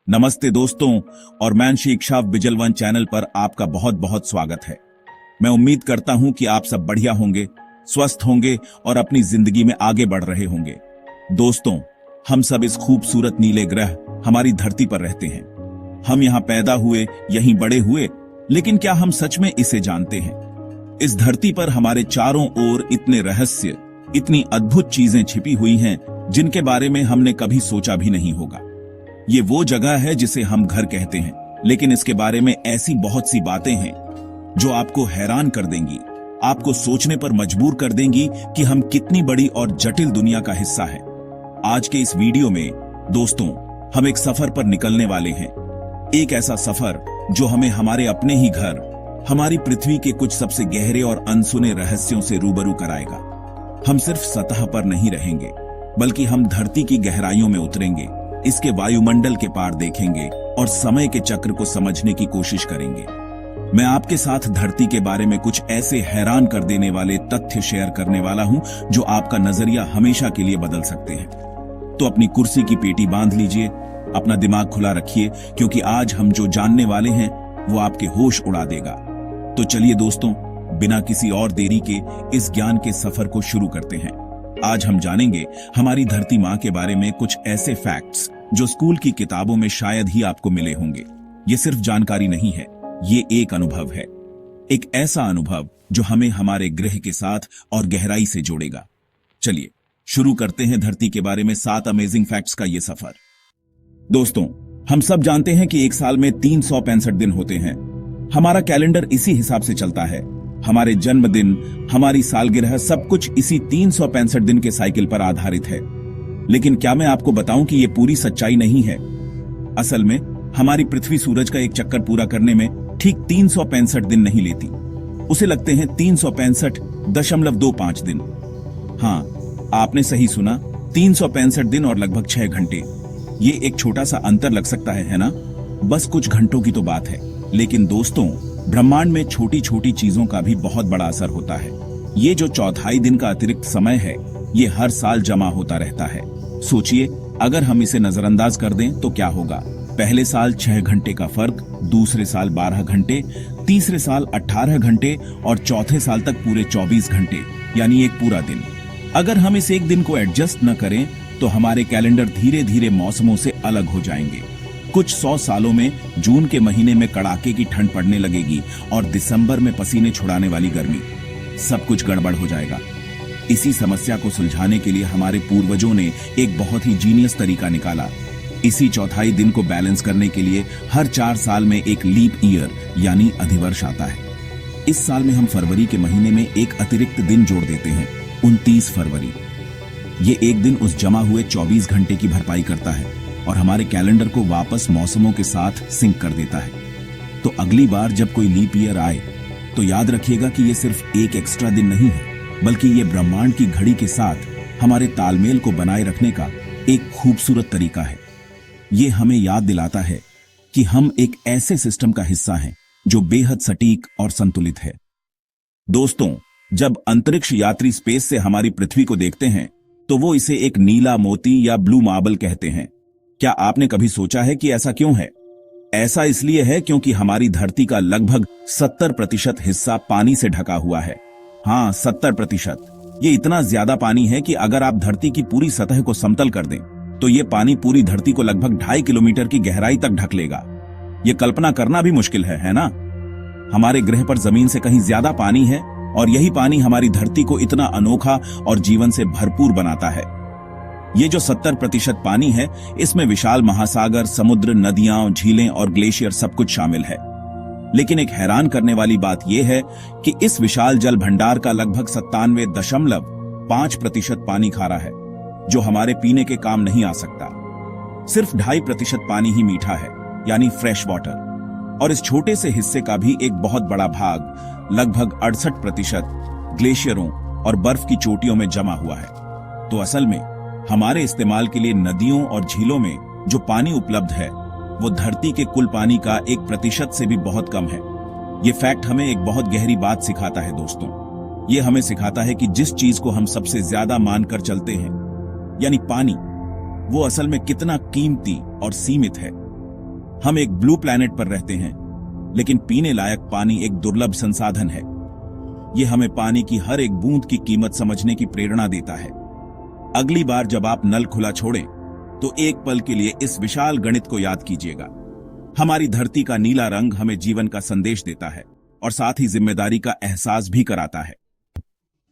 नमस्ते दोस्तों, और मैं शिक्षाव बिजलवन चैनल पर आपका बहुत बहुत स्वागत है। मैं उम्मीद करता हूं कि आप सब बढ़िया होंगे, स्वस्थ होंगे और अपनी जिंदगी में आगे बढ़ रहे होंगे। दोस्तों, हम सब इस खूबसूरत नीले ग्रह हमारी धरती पर रहते हैं। हम यहाँ पैदा हुए, यहीं बड़े हुए, लेकिन क्या हम सच में इसे जानते हैं? इस धरती पर हमारे चारों ओर इतने रहस्य, इतनी अद्भुत चीजें छिपी हुई हैं जिनके बारे में हमने कभी सोचा भी नहीं होगा। ये वो जगह है जिसे हम घर कहते हैं, लेकिन इसके बारे में ऐसी बहुत सी बातें हैं जो आपको हैरान कर देंगी, आपको सोचने पर मजबूर कर देंगी कि हम कितनी बड़ी और जटिल दुनिया का हिस्सा हैं। आज के इस वीडियो में दोस्तों, हम एक सफर पर निकलने वाले हैं। एक ऐसा सफर जो हमें हमारे अपने ही घर, हमारी पृथ्वी के कुछ सबसे गहरे और अनसुने रहस्यों से रूबरू कराएगा। हम सिर्फ सतह पर नहीं रहेंगे, बल्कि हम धरती की गहराइयों में उतरेंगे, इसके वायुमंडल के पार देखेंगे और समय के चक्र को समझने की कोशिश करेंगे। मैं आपके साथ धरती के बारे में कुछ ऐसे हैरान कर देने वाले तथ्य शेयर करने वाला हूं जो आपका नजरिया हमेशा के लिए बदल सकते हैं। तो अपनी कुर्सी की पेटी बांध लीजिए, अपना दिमाग खुला रखिए, क्योंकि आज हम जो जानने वाले हैं वो आपके होश उड़ा देगा। तो चलिए दोस्तों, बिना किसी और देरी के इस ज्ञान के सफर को शुरू करते हैं। आज हम जानेंगे हमारी धरती माँ के बारे में कुछ ऐसे फैक्ट्स जो स्कूल की किताबों में शायद ही आपको मिले होंगे। ये सिर्फ जानकारी नहीं है, ये एक अनुभव है, एक ऐसा अनुभव जो हमें हमारे ग्रह के साथ और गहराई से जोड़ेगा। चलिए शुरू करते हैं धरती के बारे में 7 अमेजिंग फैक्ट्स का ये सफर। दोस्तों, हम सब जानते हैं कि एक साल में 365 दिन होते हैं। हमारा कैलेंडर इसी हिसाब से चलता है। हमारे जन्मदिन, हमारी सालगिरह, सब कुछ इसी 365 दिन के साइकिल पर आधारित है। लेकिन क्या मैं आपको बताऊं कि ये पूरी सच्चाई नहीं है। असल में हमारी पृथ्वी सूरज का एक चक्कर पूरा करने में ठीक 365 दिन नहीं लेती, उसे लगते हैं 365.25 दिन। हाँ, आपने सही सुना, 365 दिन और लगभग 6 घंटे। ये एक छोटा सा अंतर लग सकता है ना? बस कुछ घंटों की तो बात है, लेकिन दोस्तों, ब्रह्मांड में छोटी छोटी चीजों का भी बहुत बड़ा असर होता है। ये जो चौथाई दिन का अतिरिक्त समय है, ये हर साल जमा होता रहता है। सोचिए, अगर हम इसे नजरअंदाज कर दें तो क्या होगा? पहले साल 6 घंटे का फर्क, दूसरे साल 12 घंटे, तीसरे साल 18 घंटे और चौथे साल तक पूरे 24 घंटे, यानी एक पूरा दिन। अगर हम इस एक दिन को एडजस्ट न करें तो हमारे कैलेंडर धीरे धीरे मौसमों से अलग हो जाएंगे। कुछ 100 सालों में जून के महीने में कड़ाके की ठंड पड़ने लगेगी और दिसंबर में पसीने छुड़ाने वाली गर्मी। सब कुछ गड़बड़ हो जाएगा। इसी समस्या को सुलझाने के लिए हमारे पूर्वजों ने एक बहुत ही जीनियस तरीका निकाला। इसी चौथाई दिन को बैलेंस करने के लिए हर 4 साल में एक लीप ईयर यानी अधिवर्ष आता है। इस साल में हम फरवरी के महीने में एक अतिरिक्त दिन जोड़ देते हैं, 29 फरवरी। ये एक दिन उस जमा हुए 24 घंटे की भरपाई करता है और हमारे कैलेंडर को वापस मौसमों के साथ सिंक कर देता है। तो अगली बार जब कोई लीप ईयर आए तो याद रखिएगा कि ये सिर्फ एक एक्स्ट्रा दिन नहीं है, बल्कि ये ब्रह्मांड की घड़ी के साथ हमारे तालमेल को बनाए रखने का एक खूबसूरत तरीका है। ये हमें याद दिलाता है कि हम एक ऐसे सिस्टम का हिस्सा हैं जो बेहद सटीक और संतुलित है। दोस्तों, जब अंतरिक्ष यात्री स्पेस से हमारी पृथ्वी को देखते हैं तो वो इसे एक नीला मोती या ब्लू मार्बल कहते हैं। क्या आपने कभी सोचा है कि ऐसा क्यों है? ऐसा इसलिए है क्योंकि हमारी धरती का लगभग 70% हिस्सा पानी से ढका हुआ है। हाँ, 70%। ये इतना ज्यादा पानी है कि अगर आप धरती की पूरी सतह को समतल कर दें तो ये पानी पूरी धरती को लगभग 2.5 किलोमीटर की गहराई तक ढक लेगा। ये कल्पना करना भी मुश्किल है ना? हमारे ग्रह पर जमीन से कहीं ज्यादा पानी है और यही पानी हमारी धरती को इतना अनोखा और जीवन से भरपूर बनाता है। ये जो 70% पानी है, इसमें विशाल महासागर, समुद्र, नदियां, झीलें और ग्लेशियर सब कुछ शामिल है। लेकिन एक हैरान करने वाली बात यह है कि इस विशाल जल भंडार का लगभग 97.5% पानी खारा है, जो हमारे पीने के काम नहीं आ सकता। सिर्फ 2.5% पानी ही मीठा है, यानी फ्रेश वाटर। और इस छोटे से हिस्से का भी एक बहुत बड़ा भाग, लगभग 68%, ग्लेशियरों और बर्फ की चोटियों में जमा हुआ है। तो असल में हमारे इस्तेमाल के लिए नदियों और झीलों में जो पानी उपलब्ध है वो धरती के कुल पानी का 1% से भी बहुत कम है। ये फैक्ट हमें एक बहुत गहरी बात सिखाता है दोस्तों। ये हमें सिखाता है कि जिस चीज को हम सबसे ज्यादा मानकर चलते हैं, यानी पानी, वो असल में कितना कीमती और सीमित है। हम एक ब्लू प्लैनेट पर रहते हैं, लेकिन पीने लायक पानी एक दुर्लभ संसाधन है। ये हमें पानी की हर एक बूंद की कीमत समझने की प्रेरणा देता है। अगली बार जब आप नल खुला छोड़ें, तो एक पल के लिए इस विशाल गणित को याद कीजिएगा। हमारी धरती का नीला रंग हमें जीवन का संदेश देता है और साथ ही जिम्मेदारी का एहसास भी कराता है।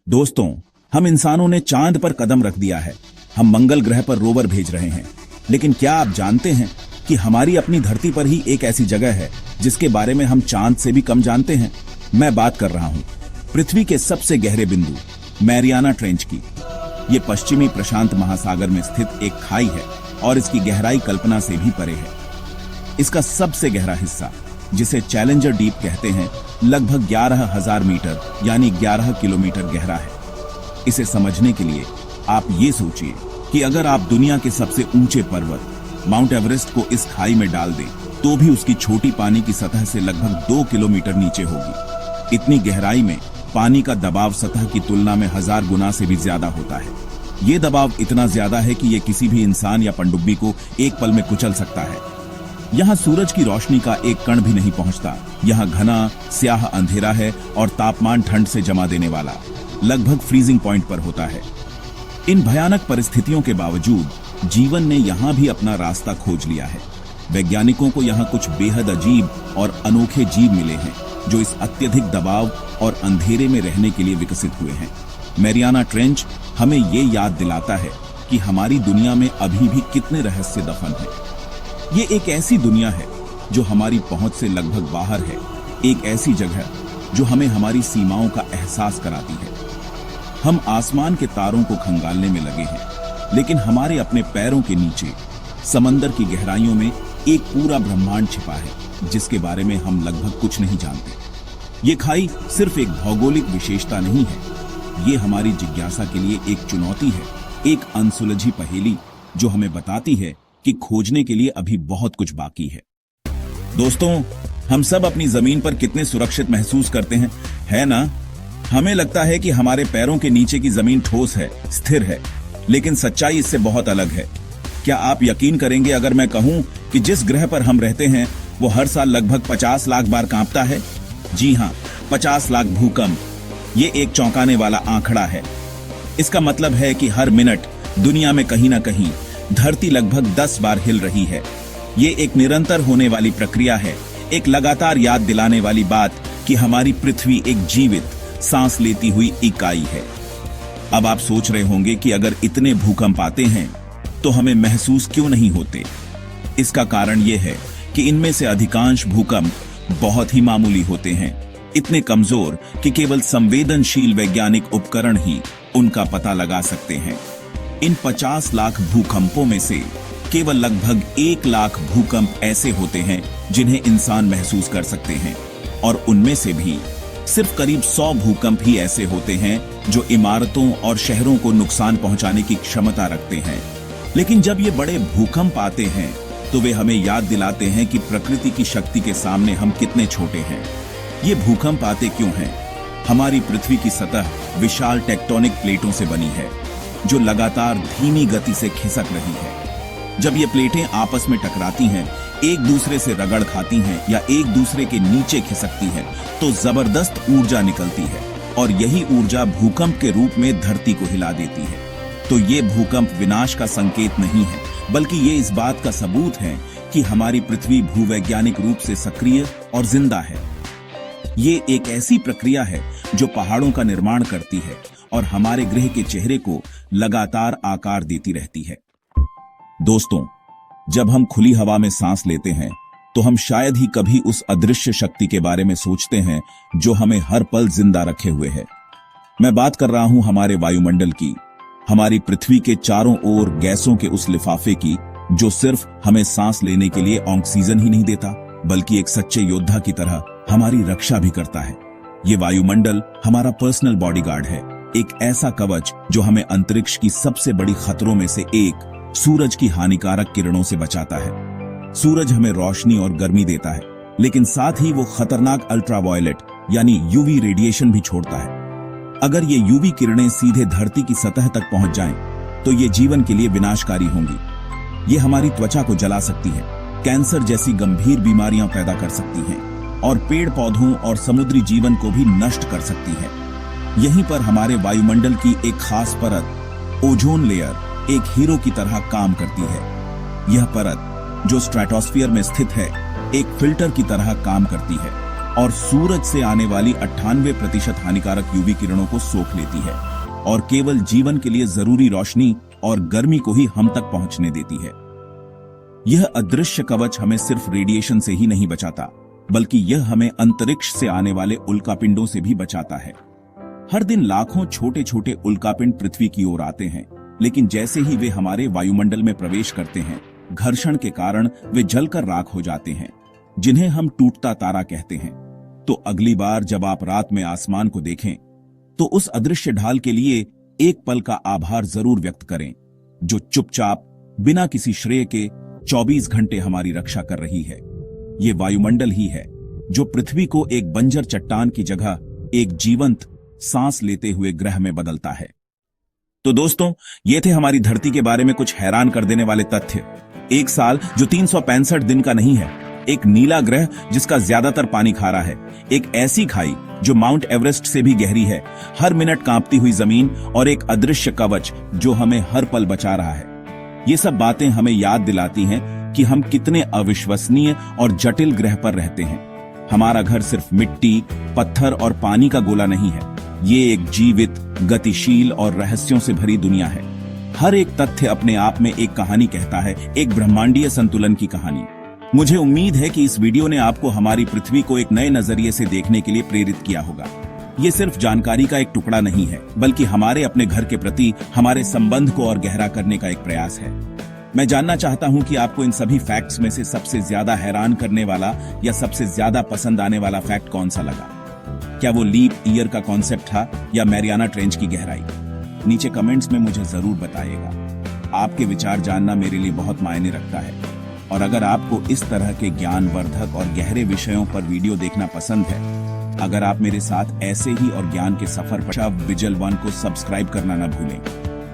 दोस्तों, हम इंसानों ने चांद पर कदम रख दिया है, हम मंगल ग्रह पर रोवर भेज रहे हैं, लेकिन क्या आप जानते हैं कि हमारी अपनी धरती पर ही एक ऐसी जगह है जिसके बारे में हम चांद से भी कम जानते हैं? मैं बात कर रहा हूं पृथ्वी के सबसे गहरे बिंदु मैरियाना ट्रेंच की। ये पश्चिमी प्रशांत महासागर में स्थित एक खाई है और इसकी गहराई कल्पना से भी परे है। इसका सबसे गहरा हिस्सा, जिसे चैलेंजर डीप कहते हैं, लगभग 11,000 मीटर यानी 11 किलोमीटर गहरा है। इसे समझने के लिए आप ये सोचिए कि अगर आप दुनिया के सबसे ऊंचे पर्वत माउंट एवरेस्ट को इस खाई में डाल दें, तो भी उसकी छोटी पानी की सतह से लगभग 2 किलोमीटर नीचे होगी। इतनी गहराई में पानी का दबाव सतह की तुलना में 1000 गुना से भी ज्यादा होता है। ये दबाव इतना ज्यादा है कि ये किसी भी इंसान या पनडुब्बी को एक पल में कुचल सकता है। यहाँ सूरज की रोशनी का एक कण भी नहीं पहुंचता। यहाँ घना स्याह अंधेरा है और तापमान ठंड से जमा देने वाला लगभग फ्रीजिंग पॉइंट पर होता है। इन भयानक परिस्थितियों के बावजूद जीवन ने यहाँ भी अपना रास्ता खोज लिया है। वैज्ञानिकों को यहाँ कुछ बेहद अजीब और अनोखे जीव मिले हैं जो इस अत्यधिक दबाव और अंधेरे में रहने के लिए विकसित हुए हैं। मैरियाना ट्रेंच हमें ये याद दिलाता है कि हमारी दुनिया में अभी भी कितने रहस्य दफन हैं। ये एक ऐसी दुनिया है जो हमारी पहुंच से लगभग बाहर है, एक ऐसी जगह जो हमें हमारी सीमाओं का एहसास कराती है। हम आसमान के तारों को खंगालने में लगे हैं, लेकिन हमारे अपने पैरों के नीचे समंदर की गहराइयों में एक पूरा ब्रह्मांड छिपा है जिसके बारे में हम लगभग कुछ नहीं जानते। ये खाई सिर्फ एक भौगोलिक विशेषता नहीं है, ये हमारी जिज्ञासा के लिए एक चुनौती है, एक अनसुलझी पहेली जो हमें बताती है कि खोजने के लिए अभी बहुत कुछ बाकी है। दोस्तों, हम सब अपनी जमीन पर कितने सुरक्षित महसूस करते हैं, है ना? हमें लगता है कि हमारे पैरों के नीचे की जमीन ठोस है, स्थिर है, लेकिन सच्चाई इससे बहुत अलग है। क्या आप यकीन करेंगे अगर मैं कहूं कि जिस ग्रह पर हम रहते हैं वो हर साल लगभग 50 लाख बार कांपता है? जी हां, 50 लाख भूकंप। ये एक चौंकाने वाला आंकड़ा है। इसका मतलब है कि हर मिनट दुनिया में कहीं ना कहीं धरती लगभग 10 बार हिल रही है। ये एक निरंतर होने वाली प्रक्रिया है, एक लगातार याद दिलाने वाली बात कि हमारी पृथ्वी एक जीवित, सांस लेती हुई इकाई है। अब आप सोच रहे होंगे कि अगर इतने भूकंप आते हैं तो हमें महसूस क्यों नहीं होते? इसका कारण यह है कि इनमें से अधिकांश भूकंप बहुत ही मामूली होते हैं, इतने कमजोर कि केवल संवेदनशील वैज्ञानिक उपकरण ही उनका पता लगा सकते हैं। इन 50 लाख भूकंपों में से केवल लगभग 1 लाख भूकंप ऐसे होते हैं जिन्हें इंसान महसूस कर सकते हैं, और उनमें से भी सिर्फ करीब 100 भूकंप ही ऐसे होते हैं जो इमारतों और शहरों को नुकसान पहुंचाने की क्षमता रखते हैं। लेकिन जब ये बड़े भूकंप आते हैं तो वे हमें याद दिलाते हैं कि प्रकृति की शक्ति के सामने हम कितने छोटे हैं। ये भूकंप आते क्यों हैं? हमारी पृथ्वी की सतह विशाल टेक्टोनिक प्लेटों से बनी है जो लगातार धीमी गति से खिसक रही है। जब ये प्लेटें आपस में टकराती हैं, एक दूसरे से रगड़ खाती हैं या एक दूसरे के नीचे खिसकती हैं, तो जबरदस्त ऊर्जा निकलती है और यही ऊर्जा भूकंप के रूप में धरती को हिला देती है। तो ये भूकंप विनाश का संकेत नहीं है, बल्कि ये इस बात का सबूत है कि हमारी पृथ्वी भूवैज्ञानिक रूप से सक्रिय और जिंदा है। ये एक ऐसी प्रक्रिया है जो पहाड़ों का निर्माण करती है और हमारे ग्रह के चेहरे को लगातार आकार देती रहती है। दोस्तों, जब हम खुली हवा में सांस लेते हैं तो हम शायद ही कभी उस अदृश्य शक्ति के बारे में सोचते हैं जो हमें हर पल जिंदा रखे हुए है। मैं बात कर रहा हूं हमारे वायुमंडल की, हमारी पृथ्वी के चारों ओर गैसों के उस लिफाफे की जो सिर्फ हमें सांस लेने के लिए ऑक्सीजन ही नहीं देता, बल्कि एक सच्चे योद्धा की तरह हमारी रक्षा भी करता है। ये वायुमंडल हमारा पर्सनल बॉडीगार्ड है, एक ऐसा कवच जो हमें अंतरिक्ष की सबसे बड़ी खतरों में से एक सूरज की हानिकारक किरणों से बचाता है। सूरज हमें रोशनी और गर्मी देता है, लेकिन साथ ही वो खतरनाक अल्ट्रावायलेट यानी यूवी रेडिएशन भी छोड़ता है। अगर ये यूवी किरणें सीधे धरती की सतह तक पहुंच जाएं, तो ये जीवन के लिए विनाशकारी होंगी। ये हमारी त्वचा को जला सकती है, कैंसर जैसी गंभीर बीमारियां पैदा कर सकती हैं और पेड़ पौधों और समुद्री जीवन को भी नष्ट कर सकती है। यहीं पर हमारे वायुमंडल की एक खास परत ओजोन लेयर एक हीरो की तरह काम करती है। यह परत जो स्ट्रेटोस्फीयर में स्थित है एक फिल्टर की तरह काम करती है और सूरज से आने वाली 98% हानिकारक यूवी किरणों को सोख लेती है और केवल जीवन के लिए जरूरी रोशनी और गर्मी को ही हम तक पहुंचने देती है। यह अदृश्य कवच हमें सिर्फ रेडिएशन से ही नहीं बचाता, बल्कि यह हमें अंतरिक्ष से आने वाले उल्कापिंडों से भी बचाता है। हर दिन लाखों छोटे छोटे उल्कापिंड पृथ्वी की ओर आते हैं, लेकिन जैसे ही वे हमारे वायुमंडल में प्रवेश करते हैं, घर्षण के कारण वे जलकर राख हो जाते हैं, जिन्हें हम टूटता तारा कहते हैं। तो अगली बार जब आप रात में आसमान को देखें, तो उस अदृश्य ढाल के लिए एक पल का आभार जरूर व्यक्त करें, जो चुपचाप बिना किसी श्रेय के 24 घंटे हमारी रक्षा कर रही है। ये वायुमंडल ही है जो पृथ्वी को एक बंजर चट्टान की जगह एक जीवंत सांस लेते हुए ग्रह में बदलता है। तो दोस्तों, ये थे हमारी धरती के बारे में कुछ हैरान कर देने वाले तथ्य। एक साल जो 365 दिन का नहीं है, एक नीला ग्रह जिसका ज्यादातर पानी खारा है, एक ऐसी खाई जो माउंट एवरेस्ट से भी गहरी है, हर मिनट कांपती हुई जमीन और एक अदृश्य कवच जो हमें हर पल बचा रहा है। ये सब बातें हमें याद दिलाती हैं कि हम कितने अविश्वसनीय और जटिल ग्रह पर रहते हैं। हमारा घर सिर्फ मिट्टी, पत्थर और पानी का गोला नहीं है। ये एक जीवित, गतिशील और रहस्यों से भरी दुनिया है। हर एक तथ्य अपने आप में एक कहानी कहता है, एक ब्रह्मांडीय संतुलन की कहानी। मुझे उम्मीद है कि इस वीडियो ने आपको हमारी पृथ्वी को एक नए नजरिए से देखने के लिए प्रेरित किया होगा। ये सिर्फ जानकारी का एक टुकड़ा नहीं है, बल्कि हमारे अपने घर के प्रति हमारे संबंध को और गहरा करने का एक प्रयास है। मैं जानना चाहता हूं कि आपको इन सभी फैक्ट्स में से सबसे ज्यादा हैरान करने वाला या सबसे ज्यादा पसंद आने वाला फैक्ट कौन सा लगा। क्या वो लीप ईयर का कॉन्सेप्ट था या मैरियाना ट्रेंच की गहराई? नीचे कमेंट्स में मुझे जरूर बताइएगा। आपके विचार जानना मेरे लिए बहुत मायने रखता है। और अगर आपको इस तरह के ज्ञानवर्धक और गहरे विषयों पर वीडियो देखना पसंद है, अगर आप मेरे साथ ऐसे ही और ज्ञान के सफर पर विजल वन को सब्सक्राइब करना न भूलें।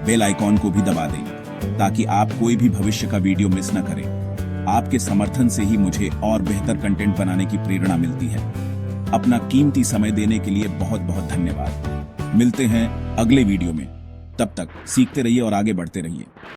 बेल आइकॉन को भी दबा दें ताकि आप कोई भी भविष्य का वीडियो मिस न करें। आपके समर्थन से ही मुझे और बेहतर कंटेंट बनाने की प्रेरणा मिलती है। अपना कीमती समय देने के लिए बहुत बहुत धन्यवाद। मिलते हैं अगले वीडियो में। तब तक सीखते रहिए और आगे बढ़ते रहिए।